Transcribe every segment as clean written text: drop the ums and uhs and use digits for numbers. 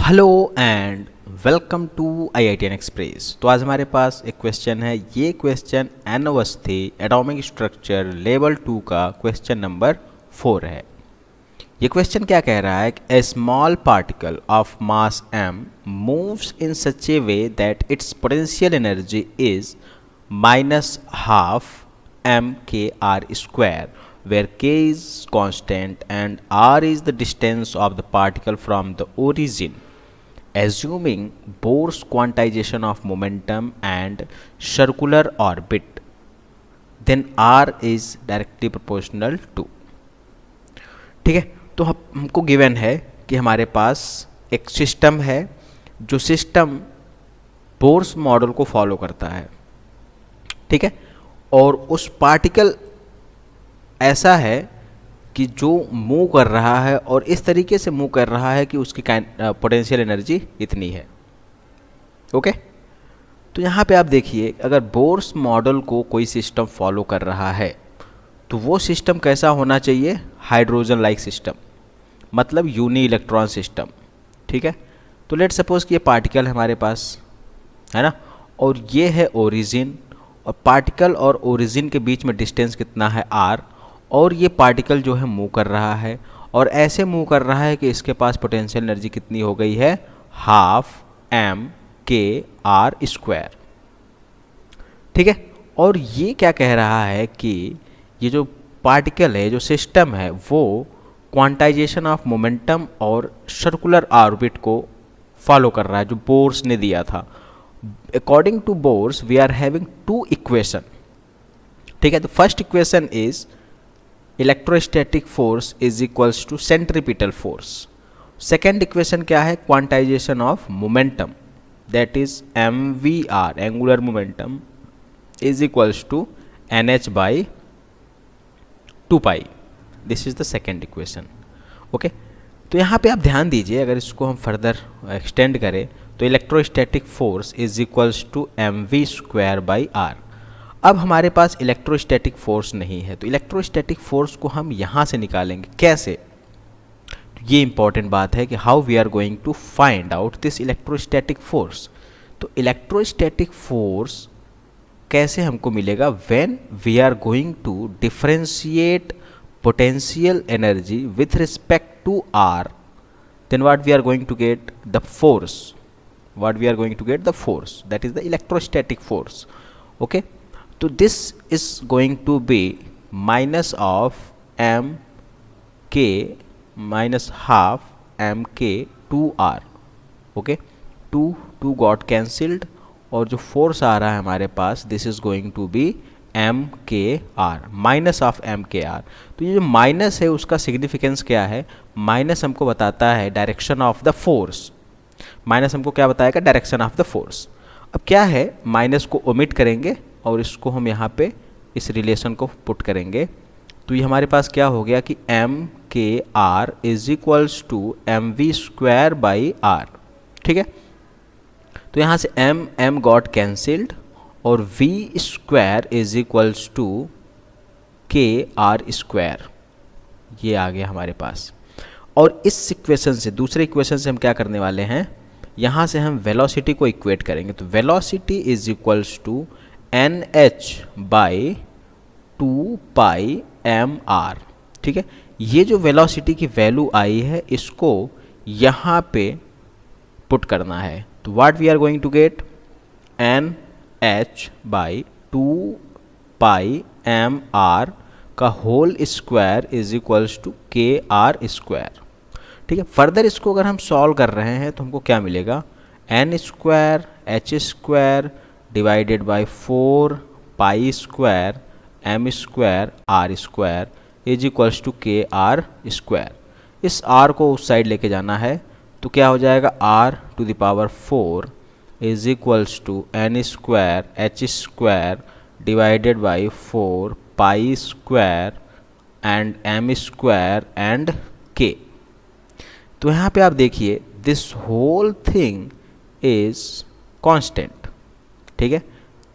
Hello and welcome to IITN express. तो आज हमारे पास एक क्वेश्चन है। ये question N Awasthi atomic structure level 2 का क्वेश्चन नंबर 4 है। ये क्वेश्चन क्या कह रहा है कि a small particle of mass m moves in such a way that its potential energy is minus half m/r², where k is constant and r is the distance of the particle from the origin. Assuming Bohr's quantization of momentum and circular orbit, then r is directly proportional to। ठीक है, तो हमको given है कि हमारे पास एक system है जो सिस्टम बोर्स मॉडल को फॉलो करता है। ठीक है, और उस पार्टिकल ऐसा है कि जो मूव कर रहा है और इस तरीके से मूव कर रहा है कि उसकी पोटेंशियल एनर्जी इतनी है। ओके, तो यहाँ पे आप देखिए, अगर बोर्स मॉडल को कोई सिस्टम फॉलो कर रहा है तो वो सिस्टम कैसा होना चाहिए? हाइड्रोजन लाइक सिस्टम, मतलब यूनी इलेक्ट्रॉन सिस्टम। ठीक है, तो लेट सपोज कि ये पार्टिकल है हमारे पास, है ना, और ये है ओरिजिन, और पार्टिकल और ओरिजिन के बीच में डिस्टेंस कितना है? r। और ये पार्टिकल जो है मूव कर रहा है और ऐसे मूव कर रहा है कि इसके पास पोटेंशियल एनर्जी कितनी हो गई है? Half m/r²। ठीक है, और ये क्या कह रहा है कि ये जो पार्टिकल है, जो सिस्टम है, वो क्वांटाइजेशन ऑफ मोमेंटम और सर्कुलर ऑर्बिट को फॉलो कर रहा है जो बोर्स ने दिया था। According to Bohr's we are having two equation. ठीक है, तो first equation is electrostatic force is equals to centripetal force. Second equation क्या है? Quantization of momentum, that is mvr, angular momentum, is equals to nh/2π। This is the second equation. Okay, तो यहाँ पे आप ध्यान दीजिए, अगर इसको हम फर्दर एक्सटेंड करें तो electrostatic force is equals to mv²/r। अब हमारे पास इलेक्ट्रोस्टैटिक फोर्स नहीं है, तो इलेक्ट्रोस्टैटिक फोर्स को हम यहाँ से निकालेंगे कैसे? तो ये इंपॉर्टेंट बात है कि how we are going to find out this electrostatic force. तो इलेक्ट्रोस्टैटिक फोर्स कैसे हमको मिलेगा? When we are going to differentiate potential energy with respect to r, then what we are going to get? The force. What we are going to get? The force, that is the electrostatic force. Okay, so this is going to be minus of mk minus half mk/2r. Okay, 2 got cancelled, और जो force आ रहा है हमारे पास, this is going to be mkr, minus of mkr। तो ये जो minus है उसका सिग्निफिकेंस क्या है? माइनस हमको बताता है direction of the force. Minus हमको क्या बताएगा? Direction of the force. अब क्या है, माइनस को ओमिट करेंगे और इसको हम यहाँ पे इस रिलेशन को पुट करेंगे, तो ये हमारे पास क्या हो गया कि mkr is equals to mv²/r। ठीक है, तो यहाँ से m गॉट कैंसिल्ड और v² is equals to kr², ये आ गया हमारे पास। और इस इक्वेशन से, दूसरे इक्वेशन से हम क्या करने वाले हैं? यहाँ से हम वेलोसिटी को इक्वेट करेंगे। तो velocity is equals to nh/2πmr। ठीक है, ये जो वेलोसिटी की वैल्यू आई है इसको यहाँ पे पुट करना है। तो what we are going to get? nh/2πmr का whole square is equals to kr²। ठीक है, फर्दर इसको अगर हम सॉल्व कर रहे हैं तो हमको क्या मिलेगा? n² h² divided by 4 π² m² r² is equals to kr²। इस r को उस साइड लेके जाना है तो क्या हो जाएगा? r⁴ is equals to n² h² divided by 4 π² and m² and k। तो यहाँ पे आप देखिए, this whole thing is constant. ठीक है,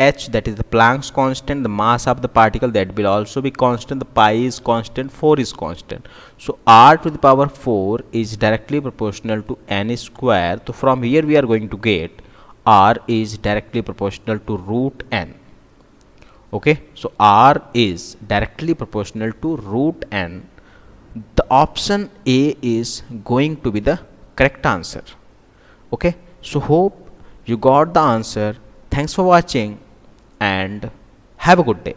h, that is the Planck's constant, the mass of the particle, that will also be constant, the pi is constant, 4 is constant. So r to the power 4 is directly proportional to n square. So from here we are going to get r is directly proportional to root n. Okay, so r is directly proportional to root n. The option A is going to be the correct answer. Okay, so hope you got the answer. Thanks for watching and have a good day.